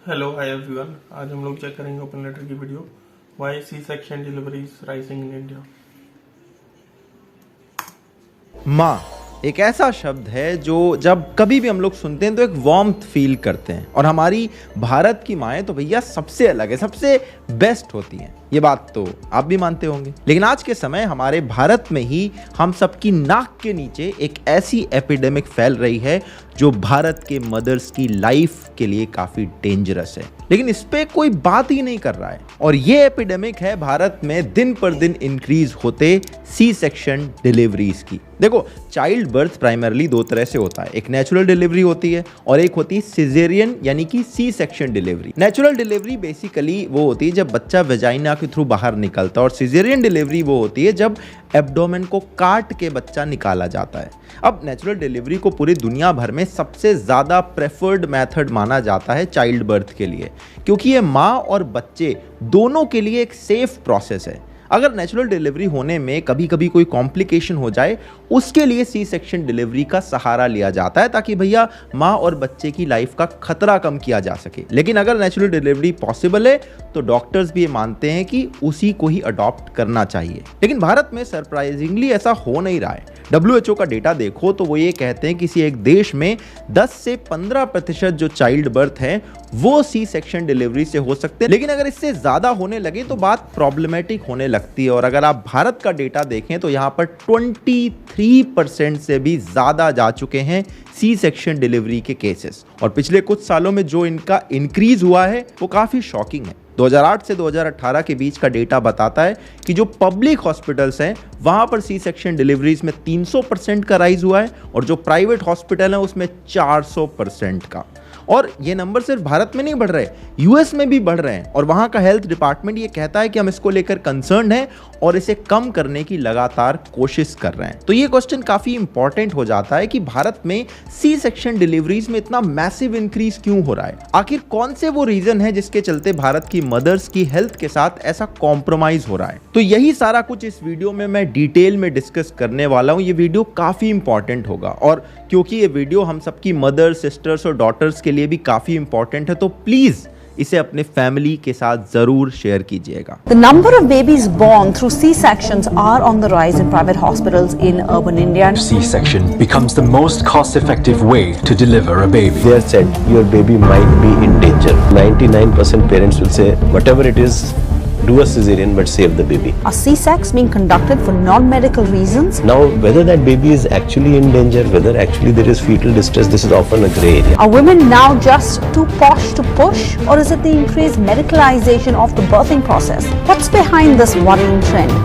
Hello hi everyone. आज हम लोग चेक करेंगे ओपन लेटर की video, why C section deliveries rising in India. माँ एक ऐसा शब्द है जो जब कभी भी हम लोग सुनते हैं तो एक वार्मथ फील करते हैं। और हमारी भारत की माएँ तो भैया सबसे अलग है, सबसे बेस्ट होती हैं। ये बात तो आप भी मानते होंगे। लेकिन आज के समय हमारे भारत में ही हम सबकी नाक के नीचे एक ऐसी एपिडेमिक फैल रही है जो भारत के मदर्स की लाइफ के लिए काफी डेंजरस है, लेकिन इस पे कोई बात ही नहीं कर रहा है। और ये एपिडेमिक है भारत में दिन पर दिन इंक्रीज होते सी सेक्शन डिलीवरीज की। देखो, चाइल्ड बर्थ प्राइमरली दो तरह से होता है, एक नेचुरल डिलीवरी होती है और एक होती है सिजेरियन यानी कि C section delivery. Natural delivery basically वो होती है जब बच्चा वेजाइना के थ्रू बाहर निकलता है, और सिजेरियन डिलीवरी वो होती है जब एब्डोमेन को काट के बच्चा निकाला जाता है। अब नेचुरल डिलीवरी को पूरी दुनिया भर में सबसे ज़्यादा प्रेफर्ड मेथड माना जाता है चाइल्ड बर्थ के लिए, क्योंकि ये माँ और बच्चे दोनों के लिए एक सेफ प्रोसेस है। अगर नेचुरल डिलीवरी होने में कभी कभी कोई कॉम्प्लिकेशन हो जाए, उसके लिए सी सेक्शन डिलीवरी का सहारा लिया जाता है ताकि भैया माँ और बच्चे की लाइफ का खतरा कम किया जा सके। लेकिन अगर नेचुरल डिलीवरी पॉसिबल है तो डॉक्टर्स भी ये मानते हैं कि उसी को ही अडॉप्ट करना चाहिए। लेकिन भारत में सरप्राइजिंगली ऐसा हो नहीं रहा है। WHO का डेटा देखो तो वो ये कहते हैं किसी एक देश में 10 से 15% जो चाइल्ड बर्थ है वो सी सेक्शन डिलीवरी से हो सकते हैं। लेकिन अगर इससे ज्यादा होने लगे तो बात प्रॉब्लमेटिक होने लगती है। और अगर आप भारत का डेटा देखें तो यहाँ पर 23% से भी ज्यादा जा चुके हैं सी सेक्शन डिलीवरी के केसेस। और पिछले कुछ सालों में जो इनका इंक्रीज हुआ है वो काफी शॉकिंग है। 2008 से 2018 के बीच का डेटा बताता है कि जो पब्लिक हॉस्पिटल्स हैं वहां पर सी सेक्शन डिलीवरीज में 300% का राइज हुआ है, और जो प्राइवेट हॉस्पिटल है उसमें 400% का। और ये नंबर सिर्फ भारत में नहीं बढ़ रहे, यूएस में भी बढ़ रहे हैं। और वहां का हेल्थ डिपार्टमेंट ये कहता है कि हम इसको लेकर कंसर्न है और इसे कम करने की लगातार कोशिश कर रहे हैं। तो ये क्वेश्चन काफी इंपॉर्टेंट हो जाता है कि भारत में सी सेक्शन डिलीवरीज में इतना मैसिव इंक्रीज क्यों हो रहा है। आखिर कौन से वो रीजन है जिसके चलते भारत की मदर्स की हेल्थ के साथ ऐसा कॉम्प्रोमाइज हो रहा है। तो यही सारा कुछ इस वीडियो में मैं डिटेल में डिस्कस करने वाला हूं। ये वीडियो काफी इंपॉर्टेंट होगा, और क्योंकि ये वीडियो हम सबकी मदर्स, सिस्टर्स और डॉटर्स के लिए भी काफी इंपॉर्टेंट है, तो प्लीज इसे अपने फैमिली के साथ जरूर शेयर कीजिएगा। The number of babies born through C-sections are on the rise in private hospitals in urban India. C-section becomes the most cost-effective way to deliver a baby. They are said your baby might be in danger. 99% parents will say whatever it is, do a cesarean but save the baby. Are C-sects being conducted for non-medical reasons? Now whether that baby is actually in danger, whether actually there is fetal distress, this is often a grey area. Are women now just too posh to push, or is it the increased medicalization of the birthing process? What's behind this worrying trend?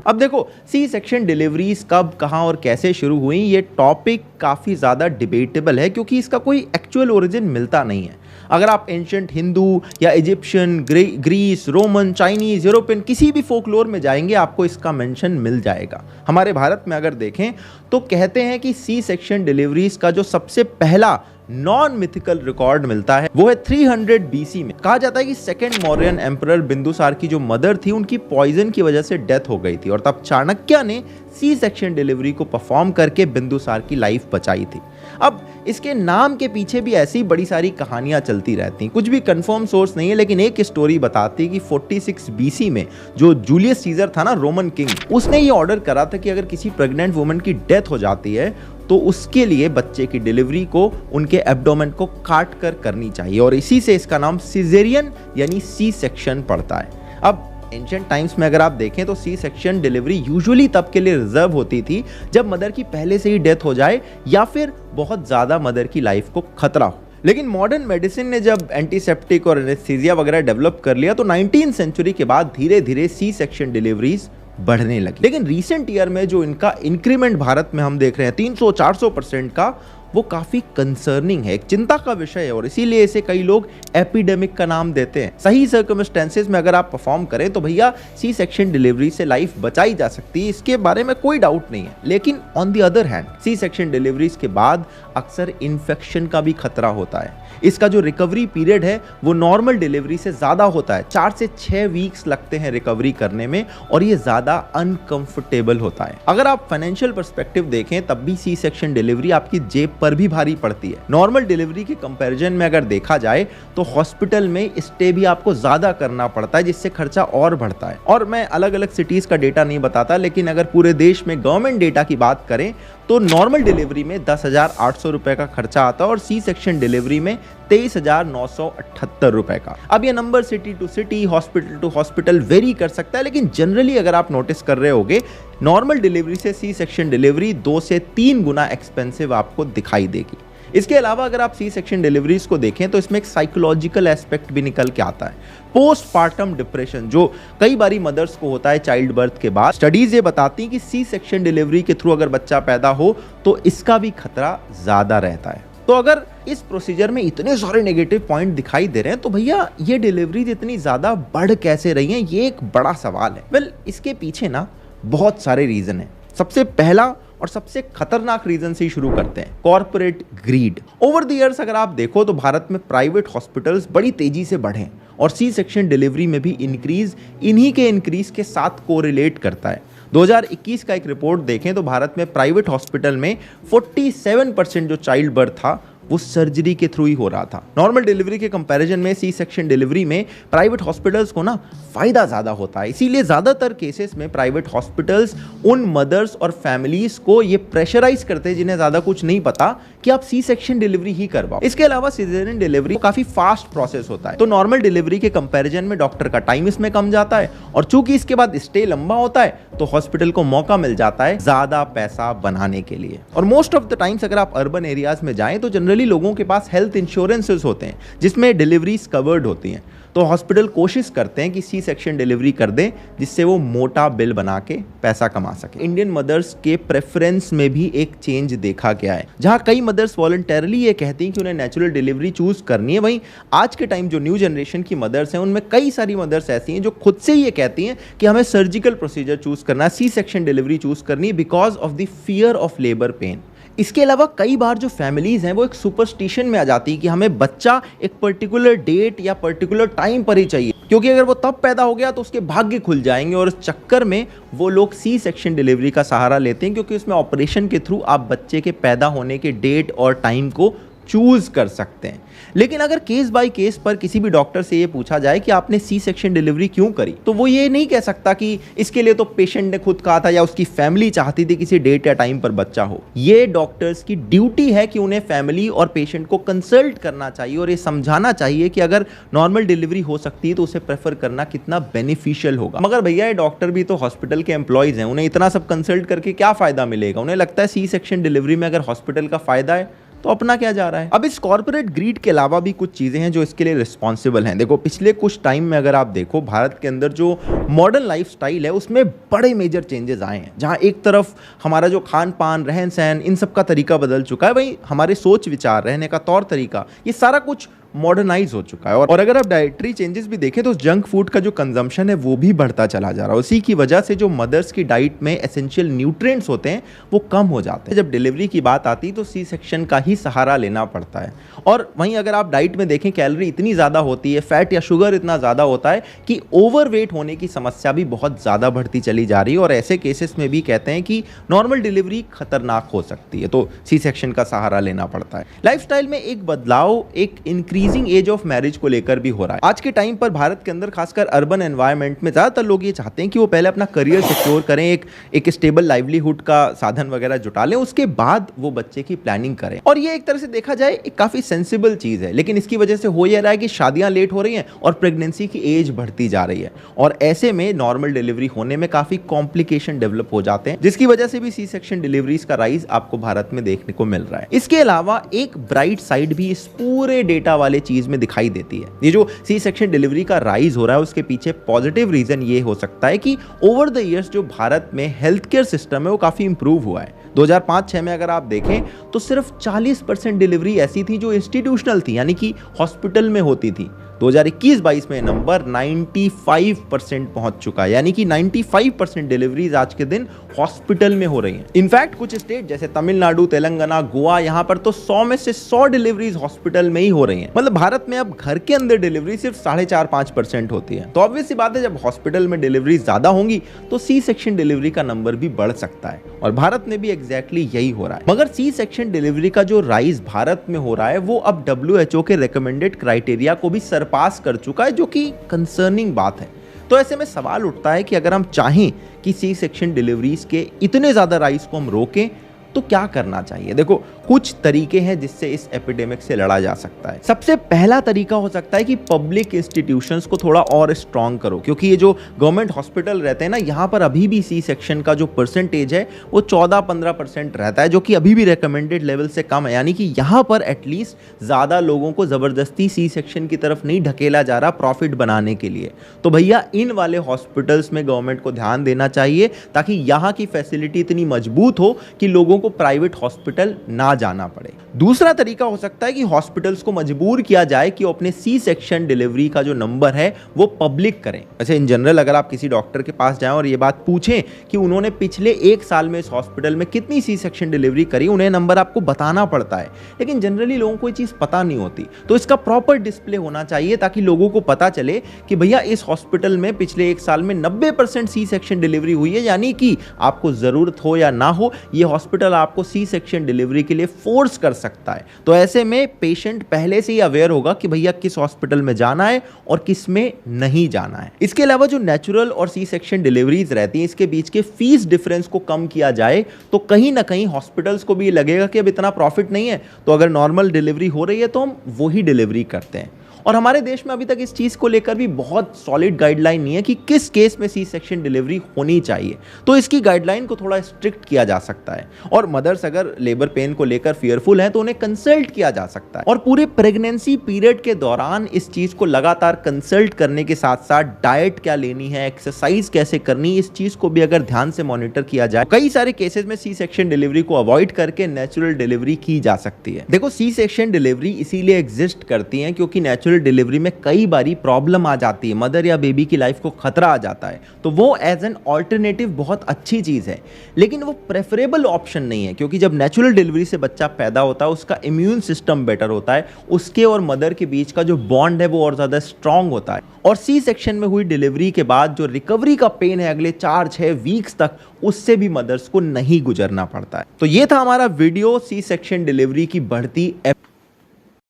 अब देखो, सी section deliveries कब, कहां और कैसे शुरू हुई, ये topic काफ़ी ज़्यादा डिबेटेबल है क्योंकि इसका कोई एक्चुअल ओरिजिन मिलता नहीं है। अगर आप एंशंट हिंदू या Egyptian, Greece, Roman, Chinese, European किसी भी फोकलोर में जाएंगे आपको इसका मेंशन मिल जाएगा। हमारे भारत में अगर देखें तो कहते हैं कि सी सेक्शन डिलीवरीज का जो सबसे पहला नॉन मिथिकल रिकॉर्ड मिलता है वो है 300 BC में। कहा जाता है कि सेकेंड मौर्यन एम्परर बिंदुसार की जो मदर थी उनकी पॉइजन की वजह से डेथ हो गई थी, और तब चाणक्य ने सी सेक्शन डिलीवरी को परफॉर्म करके बिंदुसार की लाइफ बचाई थी। अब इसके नाम के पीछे भी ऐसी बड़ी सारी कहानियां चलती रहती हैं, कुछ भी कंफर्म सोर्स नहीं है, लेकिन एक स्टोरी बताती है कि 46 BC में जो जूलियस सीजर था ना, रोमन किंग, उसने ये ऑर्डर करा था कि अगर किसी प्रेग्नेंट वुमन की डेथ हो जाती है तो उसके लिए बच्चे की डिलीवरी को उनके एब्डोमेन को काट कर करनी चाहिए, और इसी से इसका नाम सिजेरियन यानी सी सेक्शन पड़ता है। अब एंशिएंट टाइम्स में अगर आप देखें तो सी सेक्शन डिलीवरी यूजुअली तब के लिए रिजर्व होती थी जब मदर की पहले से ही डेथ हो जाए या फिर बहुत ज़्यादा मदर की लाइफ को खतरा हो। लेकिन मॉडर्न मेडिसिन ने जब एंटीसेप्टिक और एनेस्थीसिया वगैरह डेवलप कर लिया तो 19th सेंचुरी के बाद धीरे धीरे सी सेक्शन डिलीवरीज बढ़ने लगी। लेकिन रीसेंट ईयर में जो इनका इंक्रीमेंट भारत में हम देख रहे हैं 300-400% का, वो काफी कंसर्निंग है, एक चिंता का विषय है, और इसीलिए इसे कई लोग एपिडेमिक का नाम देते हैं। सही सर्कमस्टेंसेस में अगर आप परफॉर्म करें तो भैया सी सेक्शन डिलीवरी से लाइफ बचाई जा सकती है, इसके बारे में कोई डाउट नहीं है। लेकिन on the other hand C section deliveries के बाद अक्सर इन्फेक्शन का भी खतरा होता है। इसका जो रिकवरी पीरियड है वो नॉर्मल डिलीवरी से ज़्यादा होता है, 4 से 6 वीक्स लगते हैं रिकवरी करने में, और ये ज़्यादा अनकंफर्टेबल होता है। अगर आप फाइनेंशियल पर्सपेक्टिव देखें तब भी सी सेक्शन डिलीवरी आपकी जेब पर भी भारी पड़ती है। नॉर्मल डिलीवरी के कंपैरिजन में अगर देखा जाए तो हॉस्पिटल में स्टे भी आपको ज्यादा करना पड़ता है, जिससे खर्चा और बढ़ता है। और मैं अलग अलग सिटीज का डेटा नहीं बताता, लेकिन अगर पूरे देश में गवर्नमेंट डेटा की बात करें तो नॉर्मल डिलीवरी में 10,800 रुपए का खर्चा आता है और सी सेक्शन डिलीवरी में 23,978 रुपए का। अब ये number city to city, hospital to hospital vary कर सकता है, लेकिन जनरली अगर आप नोटिस कर रहे होगे नॉर्मल डिलीवरी से सी सेक्शन डिलीवरी 2 से 3 गुना एक्सपेंसिव आपको दिखाई देगी। इसके अलावा अगर आप सी सेक्शन डिलीवरीज को देखें तो इसमें एक साइकोलॉजिकल एस्पेक्ट भी निकल के आता है। पोस्टपार्टम डिप्रेशन जो कई बारी मदर्स को होता है चाइल्ड बर्थ के बाद, स्टडीज ये बताती हैं कि सी सेक्शन डिलीवरी के थ्रू अगर बच्चा पैदा हो तो इसका भी खतरा ज्यादा रहता है। तो अगर इस प्रोसीजर में इतने सारे नेगेटिव पॉइंट दिखाई दे रहे हैं तो भैया ये डिलीवरीज इतनी ज्यादा बढ़ कैसे रही हैं, ये एक बड़ा सवाल है। वेल, इसके पीछे ना बहुत सारे रीजन है। सबसे पहला और सबसे खतरनाक रीजन से ही शुरू करते हैं, corporate greed. Over the years अगर आप देखो तो भारत में प्राइवेट हॉस्पिटल्स बड़ी तेजी से बढ़े और सी सेक्शन डिलीवरी में भी इंक्रीज इन्हीं के इंक्रीज के साथ कोरिलेट करता है। 2021 का एक रिपोर्ट देखें तो भारत में प्राइवेट हॉस्पिटल में 47% जो चाइल्ड बर्थ था वो सर्जरी के थ्रू ही हो रहा था। नॉर्मल डिलीवरी के कंपैरिजन में सी सेक्शन डिलीवरी में प्राइवेट हॉस्पिटल्स को ना फायदा ज्यादा होता है, इसीलिए ज्यादातर केसेस में प्राइवेट हॉस्पिटल्स उन मदर्स और फैमिलीज को ये प्रेशराइज करते हैं जिन्हें ज्यादा कुछ नहीं पता कि आप सी सेक्शन डिलीवरी ही करवाओ। इसके अलावा सिजेरियन डिलीवरी काफी फास्ट प्रोसेस होता है, तो नॉर्मल डिलीवरी के कंपैरिजन में डॉक्टर का टाइम इसमें कम जाता है और चूंकि इसके बाद स्टे लंबा होता है तो हॉस्पिटल को मौका मिल जाता है ज्यादा पैसा बनाने के लिए। और मोस्ट ऑफ द टाइम्स अगर आप अर्बन एरियाज में जाएं तो जनरली लोगों के पास हेल्थ इंश्योरेंसेस होते हैं जिसमें डिलीवरीज कवर्ड होती हैं, तो हॉस्पिटल कोशिश करते हैं कि सी सेक्शन डिलीवरी कर दें जिससे वो मोटा बिल बना के पैसा कमा सके। इंडियन मदर्स के प्रेफरेंस में भी एक चेंज देखा गया है, जहां कई मदर्स वॉलंटरली ये कहती हैं कि उन्हें नेचुरल डिलीवरी चूज करनी है। वहीं आज के टाइम जो न्यू जनरेशन की मदर्स हैं उनमें कई सारी मदर्स ऐसी हैं जो खुद से ये कहती हैं कि हमें सर्जिकल प्रोसीजर चूज करना है, सी सेक्शन डिलीवरी चूज करनी है because of the fear of labour pain. इसके अलावा कई बार जो फैमिलीज हैं वो एक सुपरस्टिशन में आ जाती है कि हमें बच्चा एक पर्टिकुलर डेट या पर्टिकुलर टाइम पर ही चाहिए, क्योंकि अगर वो तब पैदा हो गया तो उसके भाग्य खुल जाएंगे, और इस चक्कर में वो लोग सी सेक्शन डिलीवरी का सहारा लेते हैं क्योंकि उसमें ऑपरेशन के थ्रू आप बच्चे के पैदा होने के डेट और टाइम को चूज कर सकते हैं। लेकिन अगर केस बाय केस पर किसी भी डॉक्टर से ये पूछा जाए कि आपने सी सेक्शन डिलीवरी क्यों करी, तो वो ये नहीं कह सकता कि इसके लिए तो पेशेंट ने खुद कहा था या उसकी फैमिली चाहती थी किसी डेट या टाइम पर बच्चा हो। ये डॉक्टर्स की ड्यूटी है कि उन्हें फैमिली और पेशेंट को कंसल्ट करना चाहिए और ये समझाना चाहिए कि अगर नॉर्मल डिलीवरी हो सकती है तो उसे प्रेफर करना कितना बेनिफिशियल होगा। मगर भैया ये डॉक्टर भी तो हॉस्पिटल के एम्प्लॉयज हैं, उन्हें इतना सब कंसल्ट करके क्या फायदा मिलेगा? उन्हें लगता है सी सेक्शन डिलीवरी में अगर हॉस्पिटल का फायदा है तो अपना क्या जा रहा है। अब इस कॉर्पोरेट ग्रीड के अलावा भी कुछ चीजें हैं जो इसके लिए रिस्पॉन्सिबल हैं। देखो, पिछले कुछ टाइम में अगर आप देखो भारत के अंदर जो मॉडर्न लाइफस्टाइल है उसमें बड़े मेजर चेंजेस आए हैं, जहां एक तरफ हमारा जो खान पान, रहन सहन, इन सब का तरीका बदल चुका है, वहीं हमारे सोच विचार, रहने का तौर तरीका, ये सारा कुछ मॉडर्नाइज हो चुका है। और अगर आप डाइटरी चेंजेस भी देखें तो जंक फूड का जो कंजम्पशन है वो भी बढ़ता चला जा रहा है। उसी की वजह से जो मदर्स की डाइट में एसेंशियल न्यूट्रिएंट्स होते हैं वो कम हो जाते हैं। जब डिलीवरी की बात आती है तो सी सेक्शन का ही सहारा लेना पड़ता है। और वहीं अगर आप डाइट में देखें, कैलोरी इतनी ज़्यादा होती है, फैट या शुगर इतना ज़्यादा होता है कि ओवरवेट होने की समस्या भी बहुत ज़्यादा बढ़ती चली जा रही है। और ऐसे केसेस में भी कहते हैं कि नॉर्मल डिलीवरी खतरनाक हो सकती है, तो सी सेक्शन का सहारा लेना पड़ता है। लाइफस्टाइल में एक बदलाव, एक इंक्रीजिंग एज ऑफ मैरिज को लेकर भी हो रहा है। आज के टाइम पर भारत के अंदर खासकर अर्बन एनवायरनमेंट में ज्यादातर लोग ये चाहते हैं कि वो पहले अपना करियर सिक्योर करें, एक स्टेबल लाइवलीहुड का साधन वगैरह जुटा लें, उसके बाद वो बच्चे की प्लानिंग करें। और ये एक तरह से देखा जाए एक काफी सेंसिबल चीज है, लेकिन इसकी वजह से हो यह रहा है कि शादियां लेट हो रही हैं और प्रेगनेंसी की एज बढ़ती जा रही है, और ऐसे में नॉर्मल डिलीवरी होने में काफी कॉम्प्लिकेशन डेवलप हो जाते हैं, जिसकी वजह से भी सी सेक्शन डिलीवरीज का राइज आपको भारत में देखने को मिल रहा है। इसके अलावा एक ब्राइट साइड भी इस पूरे डेटा वाले चीज में दिखाई देती है। ये जो सी सेक्शन डिलीवरी का राइज हो रहा है उसके पीछे पॉजिटिव रीजन ये हो सकता है कि ओवर द इयर्स जो भारत में हेल्थ केयर सिस्टम है वो काफी इंप्रूव हुआ है। 2005-6 में अगर आप देखें तो सिर्फ 40% डिलीवरी ऐसी थी जो इंस्टीट्यूशनल थी, यानी कि हॉस्पिटल में होती थी, 2021-22 में नंबर 95% पहुंच चुका है, यानी कि 95% डिलीवरीज आज के दिन हॉस्पिटल में हो रही हैं। इनफैक्ट कुछ स्टेट जैसे तमिलनाडु, तेलंगाना, गोवा, यहां पर तो 100 में से 100 डिलीवरीज हॉस्पिटल में ही हो रही हैं। मतलब भारत में अब घर के अंदर डिलीवरी सिर्फ 4.5-5% होती है। तो ऑब्वियस सी बात है, जब हॉस्पिटल में डिलीवरी ज्यादा होंगी तो सी सेक्शन डिलीवरी का नंबर भी बढ़ सकता है, और भारत में भी एग्जैक्टली यही हो रहा है। मगर सी सेक्शन डिलीवरी का जो राइज भारत में हो रहा है वो अब WHO के रिकमेंडेड क्राइटेरिया को भी सरपास कर चुका है, जो कि कंसर्निंग बात है। तो ऐसे में सवाल उठता है कि अगर हम चाहें कि सी सेक्शन डिलीवरीज के इतने ज्यादा राइज को हम रोकें तो क्या करना चाहिए। देखो, कुछ तरीके हैं जिससे इस एपिडेमिक से लड़ा जा सकता है। सबसे पहला तरीका हो सकता है कि पब्लिक इंस्टीट्यूशंस को थोड़ा और स्ट्रांग करो, क्योंकि ये जो गवर्नमेंट हॉस्पिटल रहते हैं ना, यहाँ पर अभी भी सी सेक्शन का जो परसेंटेज है वो 14-15% रहता है, जो कि अभी भी रिकमेंडेड लेवल से कम है। यानी कि यहाँ पर एटलीस्ट ज़्यादा लोगों को ज़बरदस्ती सी सेक्शन की तरफ नहीं ढकेला जा रहा प्रॉफिट बनाने के लिए। तो भैया इन वाले हॉस्पिटल्स में गवर्नमेंट को ध्यान देना चाहिए, ताकि यहाँ की फैसिलिटी इतनी मजबूत हो कि लोगों को प्राइवेट हॉस्पिटल ना जाना पड़े। दूसरा तरीका हो सकता है कि हॉस्पिटल्स को मजबूर किया जाए कि वो अपने सी सेक्शन डिलीवरी का जो नंबर है वो पब्लिक करें। वैसे इन जनरल अगर आप किसी डॉक्टर के पास जाएं और ये बात पूछें कि उन्होंने पिछले 1 साल में इस हॉस्पिटल में कितनी सी सेक्शन डिलीवरी करी, उन्हें नंबर आपको बताना पड़ता है, लेकिन जनरली लोगों को ये चीज़ पता नहीं होती। तो इसका प्रॉपर डिस्प्ले होना चाहिए ताकि लोगों को पता चले कि भैया इस हॉस्पिटल में पिछले 1 साल में 90% सी सेक्शन डिलीवरी हुई है, यानी कि आपको ज़रूरत हो या ना हो, ये हॉस्पिटल आपको सी सेक्शन डिलीवरी के लिए फोर्स कर सकता है। तो ऐसे में पेशेंट पहले से ही अवेयर होगा कि भैया किस हॉस्पिटल में जाना है और किस में नहीं जाना है। इसके अलावा जो नेचुरल और सी सेक्शन डिलीवरीज रहती हैं, इसके बीच के फीस डिफरेंस को कम किया जाए तो कहीं ना कहीं हॉस्पिटल्स को भी लगेगा कि अब इतना प्रॉफिट नहीं है, तो अगर नॉर्मल डिलीवरी हो रही है तो हम वही डिलीवरी करते हैं। और हमारे देश में अभी तक इस चीज़ को लेकर भी बहुत सॉलिड गाइडलाइन नहीं है कि किस केस में सी सेक्शन डिलीवरी होनी चाहिए, तो इसकी गाइडलाइन को थोड़ा स्ट्रिक्ट किया जा सकता है। और मदर्स अगर लेबर पेन को लेकर फियरफुल हैं तो उन्हें कंसल्ट किया जा सकता है, और पूरे प्रेगनेंसी पीरियड के दौरान इस चीज़ को लगातार कंसल्ट करने के साथ साथ डाइट क्या लेनी है, एक्सरसाइज कैसे करनी, इस चीज़ को भी अगर ध्यान से मॉनिटर किया जाए, कई सारे केसेस में सी सेक्शन डिलीवरी को अवॉइड करके नेचुरल डिलीवरी की जा सकती है। देखो, सी सेक्शन डिलीवरी इसीलिए एग्जिस्ट करती है क्योंकि नेचुरल डिलीवरी में कई बारी प्रॉब्लम आ जाती है, मदर या बेबी की लाइफ को खतरा आ जाता है, तो वो एज एन ऑल्टरनेटिव बहुत अच्छी चीज़ है, लेकिन वो प्रेफरेबल ऑप्शन नहीं है, क्योंकि जब नेचुरल डिलीवरी से बच्चा पैदा होता है उसका इम्यून सिस्टम बेटर होता है, उसके और मदर के बीच का जो बॉन्ड है वो और ज़्यादा स्ट्रांग होता है, और सी सेक्शन में हुई डिलीवरी के बाद जो रिकवरी का पेन है अगले 4-6 वीक्स तक, उससे भी मदर्स को नहीं गुजरना पड़ता है। तो ये था हमारा वीडियो सी सेक्शन डिलीवरी की बढ़ती